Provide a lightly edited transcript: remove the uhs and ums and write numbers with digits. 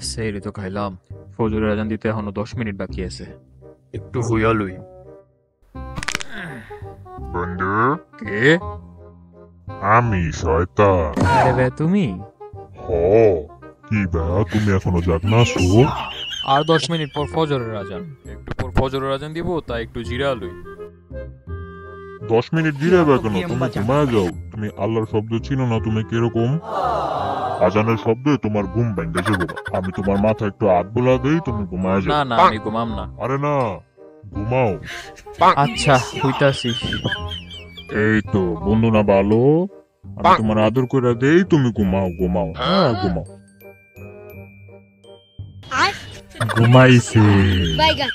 সেহরি তো খাইলাম। ফজরের আজান দিতে এখনো 10 মিনিট বাকি আছে। একটু হুইয়া লই। বন্ধু, কে? আমি শয়তান। আরে বে তুমি? হ, কি ভাইয়া তুমি এখনো জাগনা আছো? আর 10 মিনিট পর ফজরের আজান, একটু পর ফজরের আজান দিব, তাই একটু জিরা লই। 10 মিনিট জিরাবে কেন? তুমি ঘুমায় যাও। তুমি আল্লাহর শব্দ চিনো না? তুমি কিরকম? আজানের শব্দে তোমার ঘুম ভেঙে যাবো। আমি তোমার মাথায় একটু হাত বুলা দেই, তুমি ঘুমায় না যাও। না, আমি ঘুমাম না। আরে না, ঘুমাও। আচ্ছা, হইতাছি। এই তো বন্ধু না ভালো, আমি তোমার আদর করে দেই, তুমি ঘুমাও ঘুমাও, হ্যাঁ ঘুমাও। ঘুমাইছে। বাইগান